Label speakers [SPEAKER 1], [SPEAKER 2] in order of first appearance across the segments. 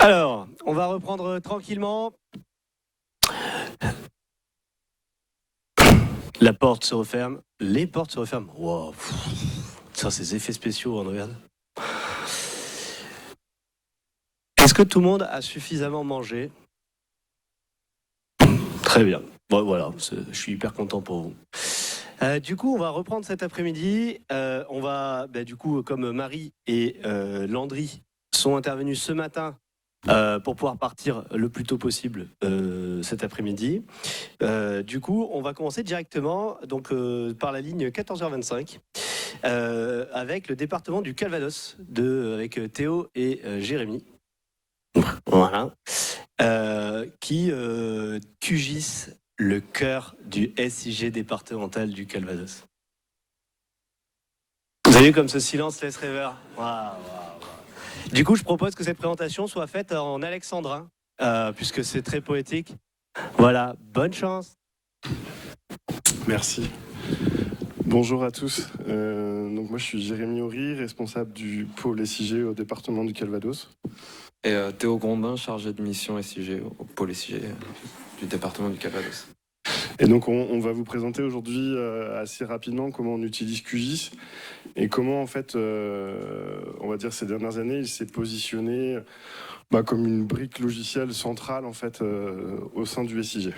[SPEAKER 1] Alors, on va reprendre tranquillement. La porte se referme, les portes se referment. Wow. Ça, c'est des effets spéciaux, on regarde. Est-ce que tout le monde a suffisamment mangé? Très bien. Bon, voilà, je suis hyper content pour vous. Du coup, on va reprendre cet après-midi. On va, du coup, comme Marie et Landry sont intervenus ce matin pour pouvoir partir le plus tôt possible cet après-midi. Du coup, on va commencer directement donc, par la ligne 14h25 avec le département du Calvados avec Théo et Jérémy. Voilà. Qui QGIS le cœur du SIG départemental du Calvados. Vous avez vu comme ce silence laisse rêveur. Wow. Du coup, je propose que cette présentation soit faite en alexandrin, puisque c'est très poétique. Voilà, bonne chance.
[SPEAKER 2] Merci. Bonjour à tous. Donc moi, je suis Jérémy Horry, responsable du pôle SIG au département du Calvados.
[SPEAKER 3] Et Théo Grondin, chargé de mission SIG au pôle SIG du département du Calvados.
[SPEAKER 2] Et donc on va vous présenter aujourd'hui assez rapidement comment on utilise QGIS et comment en fait, on va dire ces dernières années, il s'est positionné comme une brique logicielle centrale en fait au sein du SIG.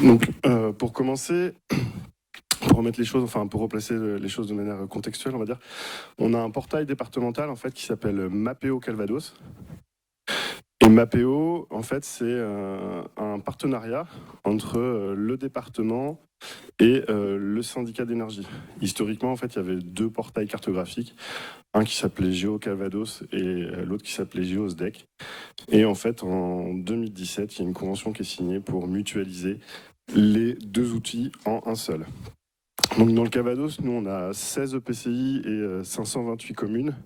[SPEAKER 2] Donc pour commencer, pour remettre les choses, pour replacer les choses de manière contextuelle, on va dire, on a un portail départemental en fait qui s'appelle Mapeo Calvados. Et Mapeo, en fait, c'est un partenariat entre le département et le syndicat d'énergie. Historiquement, en fait, il y avait deux portails cartographiques, un qui s'appelait Géo Calvados et l'autre qui s'appelait GeoSDEC. Et en fait, en 2017, il y a une convention qui est signée pour mutualiser les deux outils en un seul. Donc dans le Calvados, nous on a 16 EPCI et 528 communes.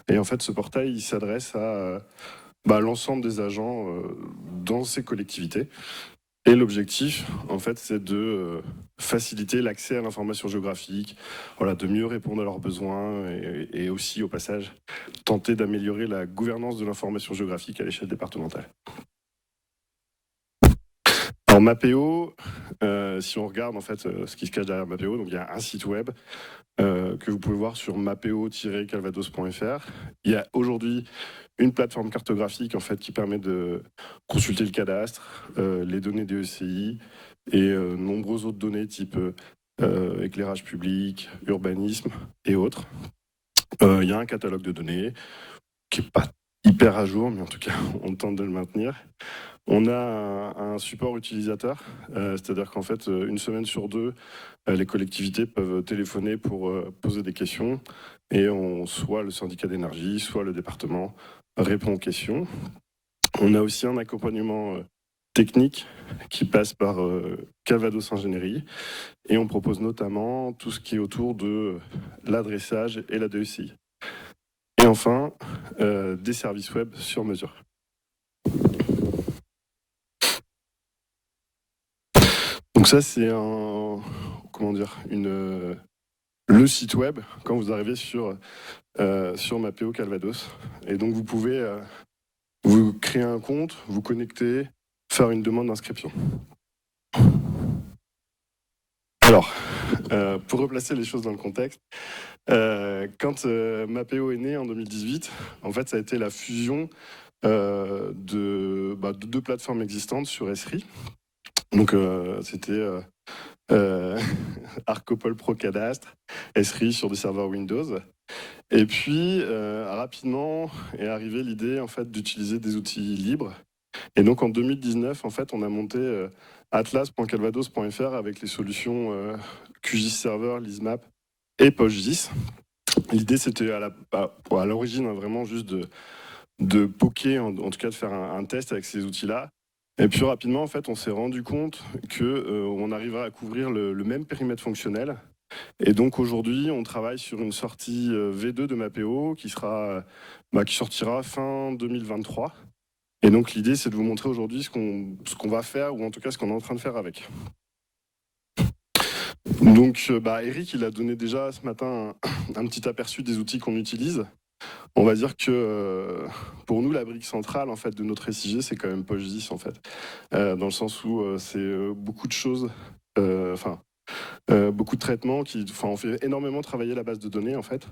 [SPEAKER 2] Et en fait, ce portail, il s'adresse à l'ensemble des agents dans ces collectivités. Et l'objectif, en fait, c'est de faciliter l'accès à l'information géographique, de mieux répondre à leurs besoins et aussi, au passage, tenter d'améliorer la gouvernance de l'information géographique à l'échelle départementale. Alors Mapeo, si on regarde en fait ce qui se cache derrière Mapeo, donc il y a un site web que vous pouvez voir sur mapeo-calvados.fr. Il y a aujourd'hui une plateforme cartographique en fait qui permet de consulter le cadastre, les données des ECI et nombreuses autres données type éclairage public, urbanisme et autres. Il y a un catalogue de données qui n'est pas hyper à jour, mais en tout cas on tente de le maintenir. On a un support utilisateur, c'est-à-dire qu'en fait, une semaine sur deux, les collectivités peuvent téléphoner pour poser des questions et soit le syndicat d'énergie, soit le département répond aux questions. On a aussi un accompagnement technique qui passe par Calvados Ingénierie et on propose notamment tout ce qui est autour de l'adressage et la DECI. Et enfin, des services web sur mesure. Donc ça, c'est le site web quand vous arrivez sur Mapeo Calvados. Et donc vous pouvez vous créer un compte, vous connecter, faire une demande d'inscription. Alors, pour replacer les choses dans le contexte, quand Mapeo est né en 2018, en fait, ça a été la fusion de deux plateformes existantes sur Esri. Donc c'était Arcopol Pro Cadastre, Esri sur des serveurs Windows. Et puis rapidement est arrivée l'idée en fait d'utiliser des outils libres. Et donc en 2019, en fait, on a monté atlas.calvados.fr avec les solutions QGIS Server, LISMAP et PostGIS. L'idée c'était à l'origine vraiment juste de poker, en tout cas de faire un test avec ces outils-là. Et puis rapidement, en fait, on s'est rendu compte qu'on arriverait à couvrir le même périmètre fonctionnel. Et donc aujourd'hui, on travaille sur une sortie V2 de Mapeo qui sortira fin 2023. Et donc l'idée, c'est de vous montrer aujourd'hui ce qu'on va faire, ou en tout cas ce qu'on est en train de faire avec. Donc Eric, il a donné déjà ce matin un petit aperçu des outils qu'on utilise. On va dire que pour nous, la brique centrale en fait de notre SIG, c'est quand même Poche 10 en fait, dans le sens où c'est beaucoup de choses, beaucoup de traitements on fait énormément travailler la base de données en fait,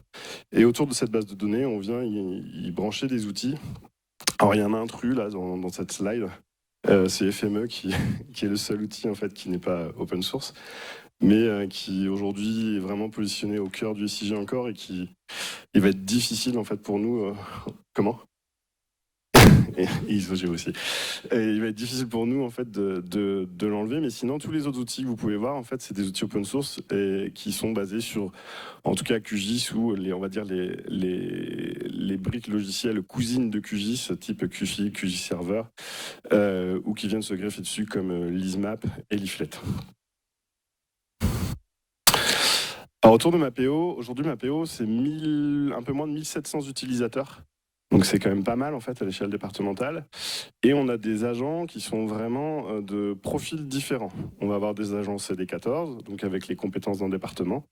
[SPEAKER 2] et autour de cette base de données, on vient y brancher des outils. Alors il y a un intrus là dans cette slide, c'est FME qui est le seul outil en fait qui n'est pas open source, mais qui aujourd'hui est vraiment positionné au cœur du SIG encore et qui il va être difficile en fait pour nous. Comment et ISOG aussi. Et il va être difficile pour nous en fait de l'enlever, mais sinon tous les autres outils que vous pouvez voir en fait c'est des outils open source et qui sont basés sur, en tout cas QGIS ou on va dire les briques logicielles cousines de QGIS type QFI, QGIS Server, ou qui viennent se greffer dessus comme LISMAP et Leaflet. Alors autour de Mapeo, aujourd'hui Mapeo c'est un peu moins de 1700 utilisateurs. Donc c'est quand même pas mal en fait à l'échelle départementale. Et on a des agents qui sont vraiment de profils différents. On va avoir des agents CD14, donc avec les compétences d'un département,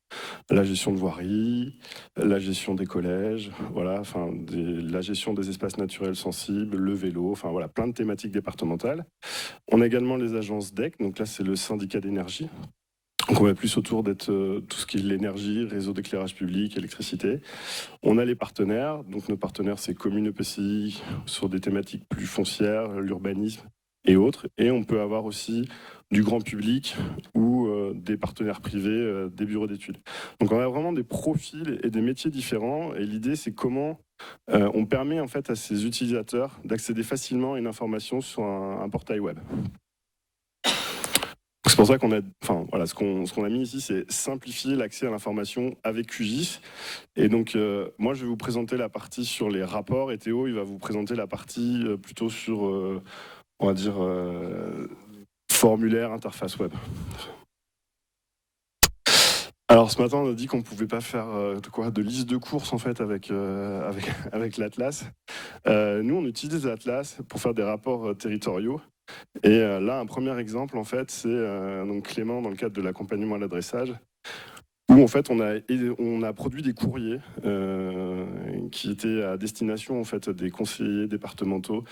[SPEAKER 2] la gestion de voirie, la gestion des collèges, voilà, la gestion des espaces naturels sensibles, le vélo, enfin voilà, plein de thématiques départementales. On a également les agences DEC, donc là c'est le syndicat d'énergie. Donc on va plus autour d'être tout ce qui est l'énergie, réseau d'éclairage public, électricité. On a les partenaires, donc nos partenaires c'est communes EPCI sur des thématiques plus foncières, l'urbanisme et autres. Et on peut avoir aussi du grand public ou des partenaires privés, des bureaux d'études. Donc on a vraiment des profils et des métiers différents. Et l'idée c'est comment on permet en fait à ces utilisateurs d'accéder facilement à une information sur un portail web. C'est pour ça qu'on a, ce qu'on a mis ici, c'est simplifier l'accès à l'information avec QGIS. Et donc, moi, je vais vous présenter la partie sur les rapports, et Théo, il va vous présenter la partie plutôt sur, on va dire, formulaire, interface web. Alors, ce matin, on a dit qu'on ne pouvait pas faire de liste de courses en fait avec l'Atlas. Nous, on utilise l'Atlas pour faire des rapports territoriaux. Et là, un premier exemple, en fait, c'est donc Clément dans le cadre de l'accompagnement à l'adressage, où en fait on a produit des courriers qui étaient à destination en fait des conseillers départementaux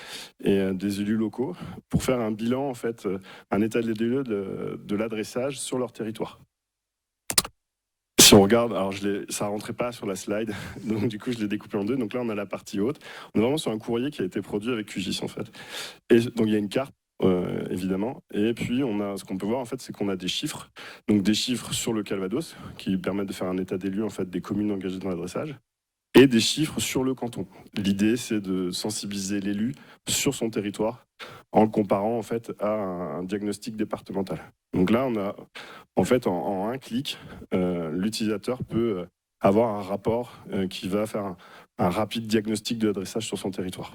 [SPEAKER 2] et des élus locaux pour faire un bilan en fait, un état des lieux de l'adressage sur leur territoire. Si on regarde, alors ça rentrait pas sur la slide, donc du coup je l'ai découpé en deux. Donc là on a la partie haute. On est vraiment sur un courrier qui a été produit avec QGIS en fait. Et donc il y a une carte. Évidemment. Et puis, ce qu'on peut voir, en fait, c'est qu'on a des chiffres. Donc, des chiffres sur le Calvados, qui permettent de faire un état des lieux, en fait, des communes engagées dans l'adressage, et des chiffres sur le canton. L'idée, c'est de sensibiliser l'élu sur son territoire, en le comparant, en fait, à un diagnostic départemental. Donc là, on a, en fait, en un clic, l'utilisateur peut avoir un rapport qui va faire un rapide diagnostic de l'adressage sur son territoire.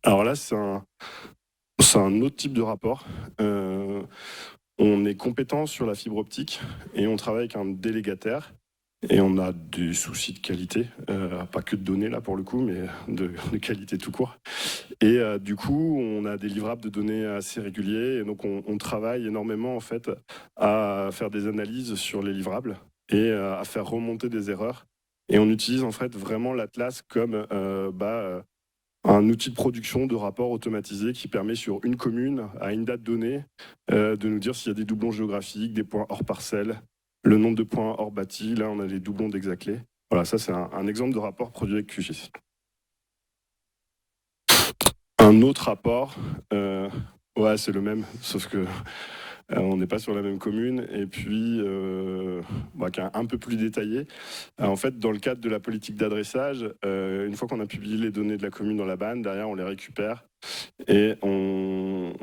[SPEAKER 2] Alors là, c'est un autre type de rapport. On est compétent sur la fibre optique et on travaille avec un délégataire et on a des soucis de qualité, pas que de données là pour le coup, mais de qualité tout court. Et du coup, on a des livrables de données assez réguliers et donc on travaille énormément en fait à faire des analyses sur les livrables et à faire remonter des erreurs. Et on utilise en fait vraiment l'Atlas comme un outil de production de rapports automatisés qui permet sur une commune, à une date donnée, de nous dire s'il y a des doublons géographiques, des points hors parcelle, le nombre de points hors bâti. Là, on a les doublons d'Exaclé. Voilà, ça, c'est un exemple de rapport produit avec QGIS. Un autre rapport, c'est le même, sauf que on n'est pas sur la même commune, et puis qui est un peu plus détaillé. En fait, dans le cadre de la politique d'adressage, une fois qu'on a publié les données de la commune dans la banne, derrière on les récupère et on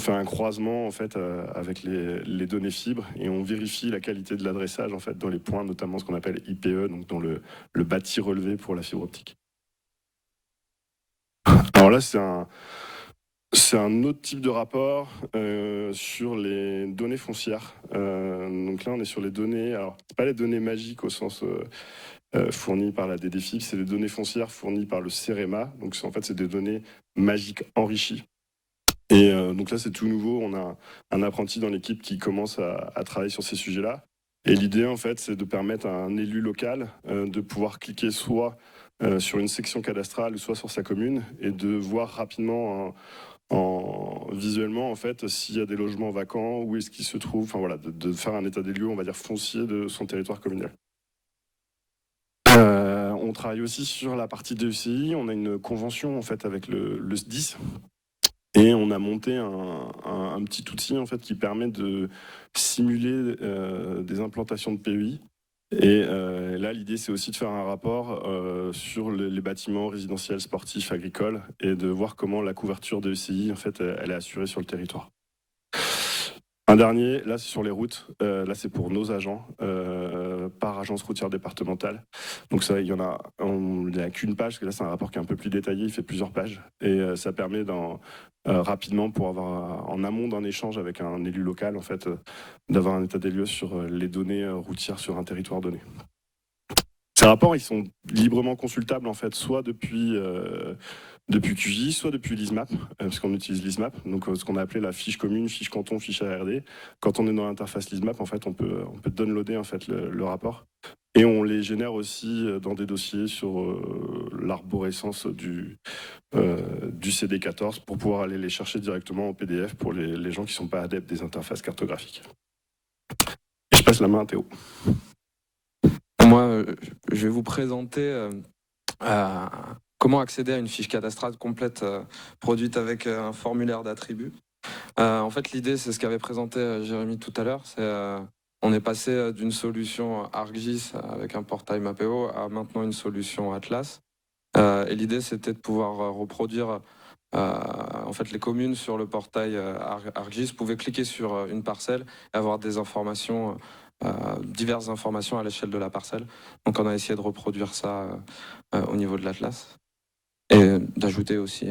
[SPEAKER 2] fait un croisement en fait avec les données fibres et on vérifie la qualité de l'adressage en fait dans les points, notamment ce qu'on appelle IPE, donc dans le bâti relevé pour la fibre optique. Alors là, c'est un autre type de rapport sur les données foncières. Donc là, on est sur les données. Alors, c'est pas les données magiques au sens fournies par la DDFIP, c'est les données foncières fournies par le CEREMA. Donc, en fait, c'est des données magiques enrichies. Et donc là, c'est tout nouveau. On a un apprenti dans l'équipe qui commence à travailler sur ces sujets-là. Et l'idée, en fait, c'est de permettre à un élu local de pouvoir cliquer soit sur une section cadastrale, soit sur sa commune, et de voir rapidement visuellement, en fait, s'il y a des logements vacants, où est-ce qu'ils se trouvent, enfin voilà, de faire un état des lieux, on va dire, foncier de son territoire communal. On travaille aussi sur la partie DECI. On a une convention en fait avec le SDIS et on a monté un petit outil en fait qui permet de simuler des implantations de PEI. Et là, l'idée, c'est aussi de faire un rapport sur les bâtiments résidentiels, sportifs, agricoles, et de voir comment la couverture DECI, en fait, elle est assurée sur le territoire. Un dernier, là c'est sur les routes, là c'est pour nos agents, par agence routière départementale. Donc ça, il n'y a qu'une page, parce que là c'est un rapport qui est un peu plus détaillé, il fait plusieurs pages. Et ça permet rapidement, pour avoir en amont d'un échange avec un élu local, en fait, d'avoir un état des lieux sur les données routières sur un territoire donné. Ces rapports, ils sont librement consultables, en fait, soit depuis QGIS, soit depuis l'ISMAP, parce qu'on utilise l'ISMAP, donc ce qu'on a appelé la fiche commune, fiche canton, fiche ARD. Quand on est dans l'interface l'ISMAP, en fait, on peut downloader en fait, le rapport. Et on les génère aussi dans des dossiers sur l'arborescence du CD14 pour pouvoir aller les chercher directement en PDF pour les gens qui ne sont pas adeptes des interfaces cartographiques. Et je passe la main à Théo.
[SPEAKER 3] Moi, je vais vous présenter comment accéder à une fiche cadastrale complète produite avec un formulaire d'attributs. En fait, l'idée, c'est ce qu'avait présenté Jérémy tout à l'heure. On est passé d'une solution ArcGIS avec un portail Mapeo à maintenant une solution Atlas. Et l'idée, c'était de pouvoir reproduire en fait, les communes sur le portail ArcGIS pouvaient cliquer sur une parcelle et avoir des informations, diverses informations à l'échelle de la parcelle. Donc on a essayé de reproduire ça au niveau de l'Atlas et d'ajouter aussi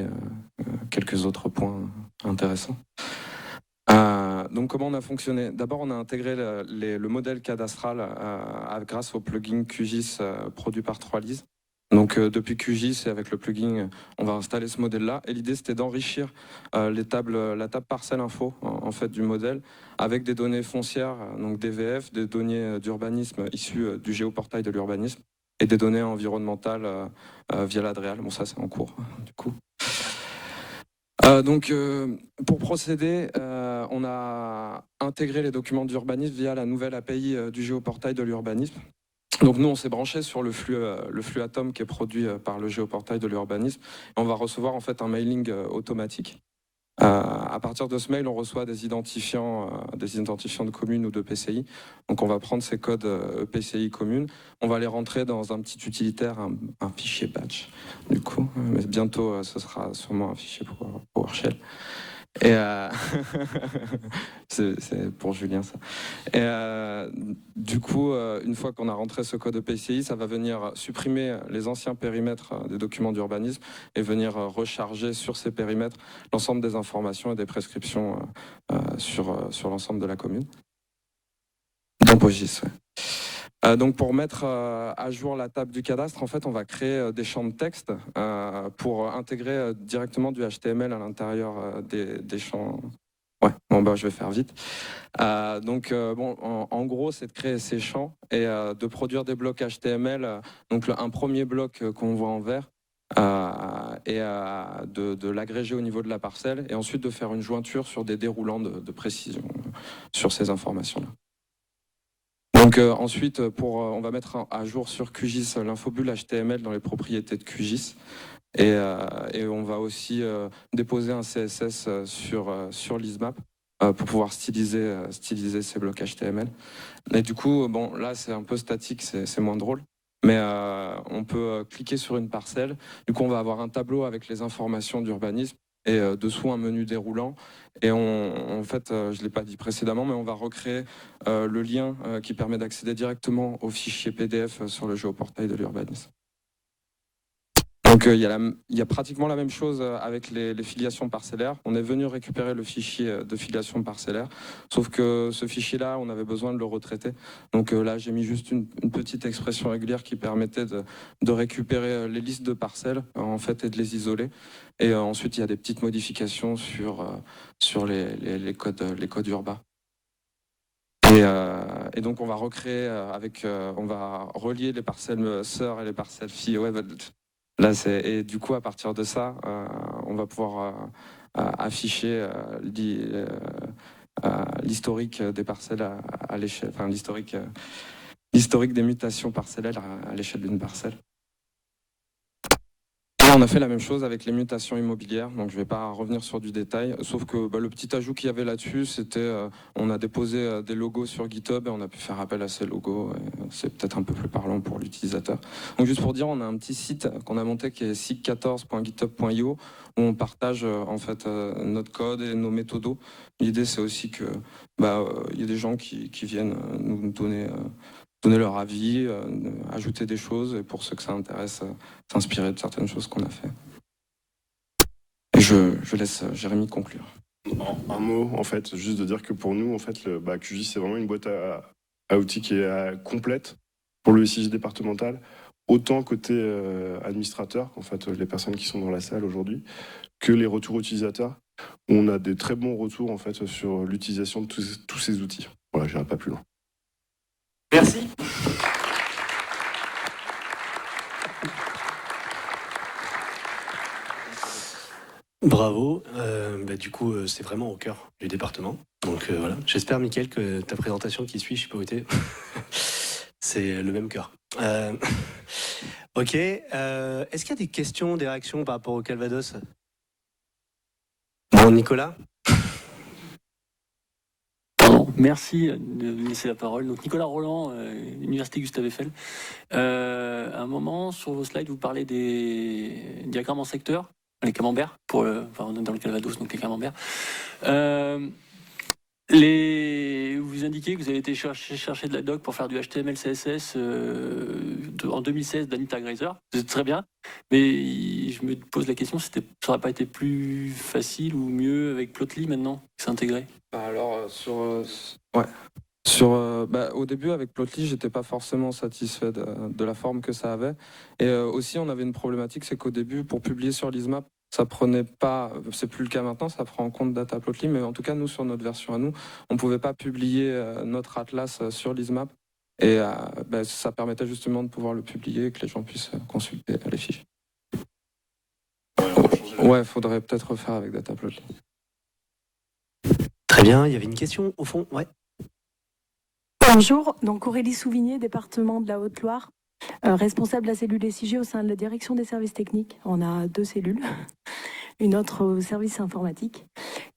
[SPEAKER 3] quelques autres points intéressants. Donc comment on a fonctionné? D'abord, on a intégré le modèle cadastral grâce au plugin QGIS produit par 3lise. Donc depuis QGIS et avec le plugin, on va installer ce modèle-là. Et l'idée, c'était d'enrichir la table parcelle info en fait du modèle avec des données foncières, donc des VF, des données d'urbanisme issues du géoportail de l'urbanisme et des données environnementales via l'Adréal. Bon, ça, c'est en cours, du coup. Donc, pour procéder, on a intégré les documents d'urbanisme via la nouvelle API du géoportail de l'urbanisme. Donc nous, on s'est branché sur le flux Atom qui est produit par le géoportail de l'urbanisme. On va recevoir en fait un mailing automatique. À partir de ce mail, on reçoit des identifiants de communes ou de PCI. Donc on va prendre ces codes PCI communes, on va les rentrer dans un petit utilitaire, un fichier batch. Du coup, mais bientôt, ce sera sûrement un fichier PowerShell. Et c'est pour Julien ça. Et du coup, une fois qu'on a rentré ce code PCI, ça va venir supprimer les anciens périmètres des documents d'urbanisme et venir recharger sur ces périmètres l'ensemble des informations et des prescriptions sur l'ensemble de la commune. Dans PostGIS, ouais. Donc pour mettre à jour la table du cadastre, en fait, on va créer des champs de texte pour intégrer directement du HTML à l'intérieur des champs. Ouais, bon bah je vais faire vite. Donc bon, en gros, c'est de créer ces champs et de produire des blocs HTML. Donc un premier bloc qu'on voit en vert. Et de l'agréger au niveau de la parcelle et ensuite de faire une jointure sur des déroulants de précision sur ces informations-là. Donc ensuite, on va mettre à jour sur QGIS l'infobulle HTML dans les propriétés de QGIS et on va aussi déposer un CSS sur l'ISMAP pour pouvoir styliser ces blocs HTML. Et du coup, bon, là c'est un peu statique, c'est moins drôle. Mais on peut cliquer sur une parcelle. Du coup, on va avoir un tableau avec les informations d'urbanisme et dessous un menu déroulant. Et en fait, je ne l'ai pas dit précédemment, mais on va recréer le lien qui permet d'accéder directement au fichier PDF sur le géoportail de l'urbanisme. Donc il y a pratiquement la même chose avec les filiations parcellaires. On est venu récupérer le fichier de filiation parcellaire, sauf que ce fichier-là, on avait besoin de le retraiter. Donc là, j'ai mis juste une petite expression régulière qui permettait de récupérer les listes de parcelles en fait, et de les isoler. Et ensuite, il y a des petites modifications sur les codes urbains. Et donc on va recréer on va relier les parcelles sœurs et les parcelles filles. Ouais, là et du coup à partir de ça, on va pouvoir afficher l'historique des parcelles à l'échelle, enfin l'historique des mutations parcellaires à l'échelle d'une parcelle. Et on a fait la même chose avec les mutations immobilières, donc je ne vais pas revenir sur du détail, sauf que le petit ajout qu'il y avait là-dessus, c'était on a déposé des logos sur GitHub et on a pu faire appel à ces logos. C'est peut-être un peu plus parlant pour l'utilisateur. Donc juste pour dire, on a un petit site qu'on a monté qui est sig14.github.io où on partage en fait notre code et nos méthodos. L'idée c'est aussi que y a des gens qui viennent nous donner leur avis, ajouter des choses, et pour ceux que ça intéresse, s'inspirer de certaines choses qu'on a fait. Et je laisse Jérémy conclure.
[SPEAKER 2] Un mot, en fait, juste de dire que pour nous, en fait, QGIS, c'est vraiment une boîte à outils qui est complète pour le SIG départemental, autant côté administrateur, en fait, les personnes qui sont dans la salle aujourd'hui, que les retours utilisateurs. On a des très bons retours, en fait, sur l'utilisation de tous ces outils. Voilà, je n'irai pas plus loin.
[SPEAKER 1] Merci. Bravo. Du coup, c'est vraiment au cœur du département. Donc voilà. J'espère, Mickaël, que ta présentation qui suit, je sais pas où t'es, c'est le même cœur. Ok. Est-ce qu'il y a des questions, des réactions par rapport au Calvados? Bon, Nicolas?
[SPEAKER 4] Merci de me laisser la parole. Donc Nicolas Roland, Université Gustave Eiffel. À un moment, sur vos slides, vous parlez des diagrammes en secteur, les camemberts, on est dans le Calvados, donc les camemberts. Vous indiquez que vous avez été chercher de la doc pour faire du HTML, CSS en 2016 d'Anita Greiser. C'est très bien, mais je me pose la question, ça n'aurait pas été plus facile ou mieux avec Plotly maintenant, que c'est intégré?
[SPEAKER 3] Alors, au début, avec Plotly, j'étais pas forcément satisfait de la forme que ça avait. Et aussi, on avait une problématique, c'est qu'au début, pour publier sur l'ISMAP, ça prenait pas, c'est plus le cas maintenant, ça prend en compte Data Plotly, mais en tout cas, nous, sur notre version à nous, on pouvait pas publier notre atlas sur l'ISMAP. Et ça permettait justement de pouvoir le publier et que les gens puissent consulter les fiches. Ouais, faudrait peut-être refaire avec Data Plotly.
[SPEAKER 1] Très bien, il y avait une question au fond, ouais.
[SPEAKER 5] Bonjour, donc Aurélie Souvigné, département de la Haute-Loire, responsable de la cellule SIG au sein de la direction des services techniques. On a 2 cellules, une autre au service informatique.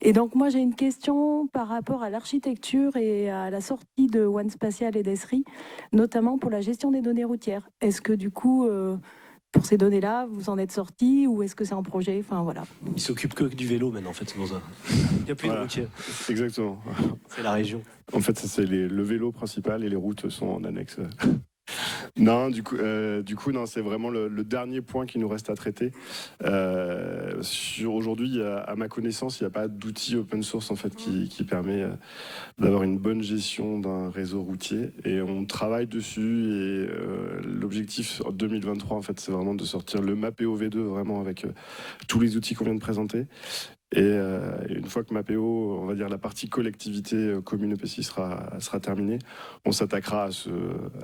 [SPEAKER 5] Et donc moi j'ai une question par rapport à l'architecture et à la sortie de OneSpatial et d'Esri, notamment pour la gestion des données routières. Est-ce que du coup, pour ces données-là, vous en êtes sortis ou est-ce que c'est en projet? Enfin voilà.
[SPEAKER 1] Il s'occupe que du vélo maintenant, en fait, c'est pour ça. Il n'y a plus de routiers.
[SPEAKER 2] Exactement.
[SPEAKER 1] C'est la région.
[SPEAKER 2] En fait, c'est le vélo principal et les routes sont en annexe. Non, du coup, non, c'est vraiment le dernier point qui nous reste à traiter. Aujourd'hui, à ma connaissance, il n'y a pas d'outil open source en fait qui permet d'avoir une bonne gestion d'un réseau routier. Et on travaille dessus. Et l'objectif en 2023, en fait, c'est vraiment de sortir le Mapeo V2 vraiment avec tous les outils qu'on vient de présenter. Et une fois que Mapeo, on va dire la partie collectivité commune EPCI sera terminée, on s'attaquera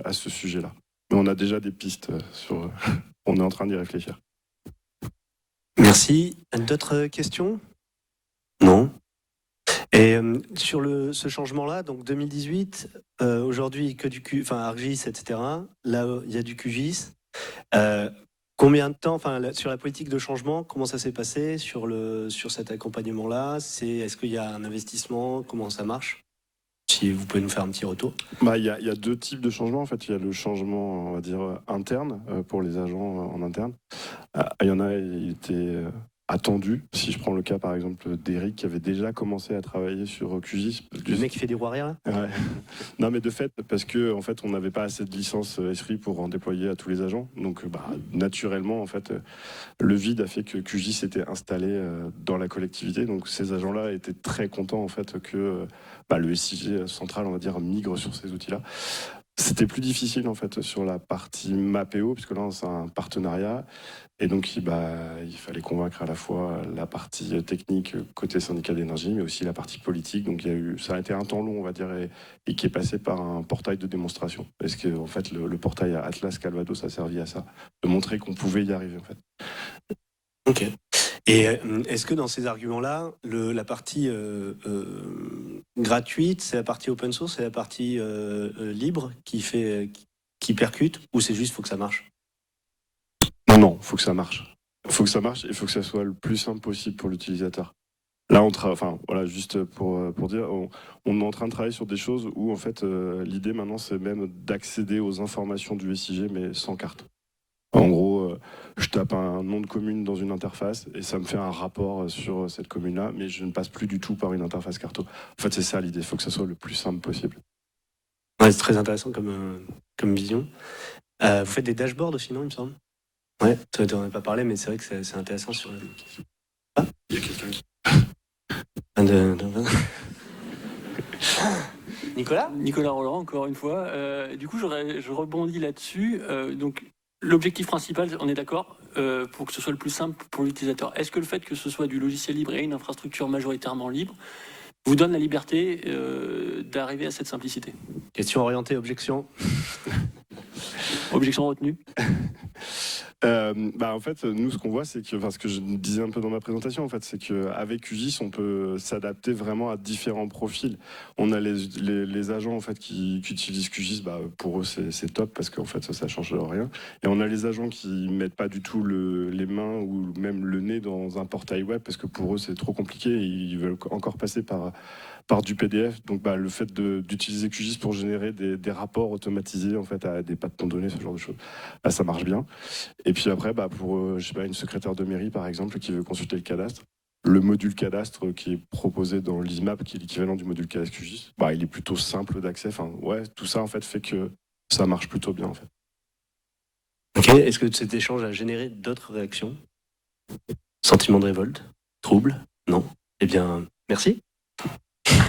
[SPEAKER 2] à ce sujet-là. Mais on a déjà des pistes on est en train d'y réfléchir.
[SPEAKER 1] Merci. D'autres questions? Non. Et sur ce changement-là, donc 2018, aujourd'hui que ArcGIS, etc. Là, il y a du QGIS. Combien de temps, sur la politique de changement, comment ça s'est passé sur cet accompagnement-là? Est-ce qu'il y a un investissement? Comment ça marche? Si vous pouvez nous faire un petit retour.
[SPEAKER 2] Il y a 2 types de changements. En fait, il y a le changement, on va dire, interne pour les agents en interne. Il y en a, il était attendu. Si je prends le cas, par exemple, d'Eric, qui avait déjà commencé à travailler sur QGIS.
[SPEAKER 1] Le mec qui fait des roues arrière, là?
[SPEAKER 2] Ouais. Non, mais de fait, parce que en fait, on n'avait pas assez de licences Esri pour en déployer à tous les agents. Donc, naturellement, en fait, le vide a fait que QGIS s'était installé dans la collectivité. Donc, ces agents-là étaient très contents, en fait, que le SIG central, on va dire, migre sur ces outils-là. C'était plus difficile en fait sur la partie MAPEO, puisque là c'est un partenariat, et donc il fallait convaincre à la fois la partie technique côté syndicat d'énergie, mais aussi la partie politique. Donc ça a été un temps long, on va dire, et qui est passé par un portail de démonstration. Parce que en fait le portail Atlas Calvados a servi à ça, de montrer qu'on pouvait y arriver en fait.
[SPEAKER 1] Ok. Et est-ce que dans ces arguments-là, la partie gratuite, c'est la partie open source, c'est la partie libre qui percute, ou c'est juste faut que ça marche?
[SPEAKER 2] Non, faut que ça marche. Faut que ça marche et faut que ça soit le plus simple possible pour l'utilisateur. Là, juste pour dire, on est en train de travailler sur des choses où en fait l'idée maintenant c'est même d'accéder aux informations du SIG mais sans carte. En gros, je tape un nom de commune dans une interface et ça me fait un rapport sur cette commune-là, mais je ne passe plus du tout par une interface carto. En fait, c'est ça l'idée, il faut que ça soit le plus simple possible.
[SPEAKER 1] Ouais, c'est très intéressant comme vision. Vous faites des dashboards aussi, non, il me semble? Ouais, tu n'en as pas parlé, mais c'est vrai que c'est intéressant sur... Ah,
[SPEAKER 2] il y a quelqu'un qui...
[SPEAKER 4] Nicolas Roland, encore une fois. Du coup, je rebondis là-dessus. Donc, l'objectif principal, on est d'accord, pour que ce soit le plus simple pour l'utilisateur. Est-ce que le fait que ce soit du logiciel libre et une infrastructure majoritairement libre vous donne la liberté d'arriver à cette simplicité?
[SPEAKER 1] Question orientée, objection.
[SPEAKER 4] Objection retenue.
[SPEAKER 2] En fait, nous, ce qu'on voit, c'est que, ce que je disais un peu dans ma présentation, en fait, c'est qu'avec QGIS, on peut s'adapter vraiment à différents profils. On a les agents en fait qui utilisent QGIS, pour eux, c'est top parce qu'en fait, ça change rien. Et on a les agents qui mettent pas du tout les mains ou même le nez dans un portail web parce que pour eux, c'est trop compliqué et ils veulent encore passer par du PDF. Donc, le fait d'utiliser QGIS pour générer des rapports automatisés en fait à des patrons de données, ce genre de choses, ça marche bien. Et puis après, pour une secrétaire de mairie, par exemple, qui veut consulter le cadastre, le module cadastre qui est proposé dans l'ISMAP, qui est l'équivalent du module cadastre QGIS, il est plutôt simple d'accès. Tout ça, en fait, fait que ça marche plutôt bien, en fait.
[SPEAKER 1] Ok, est-ce que cet échange a généré d'autres réactions? Sentiment de révolte? Trouble? Non? Eh bien, merci.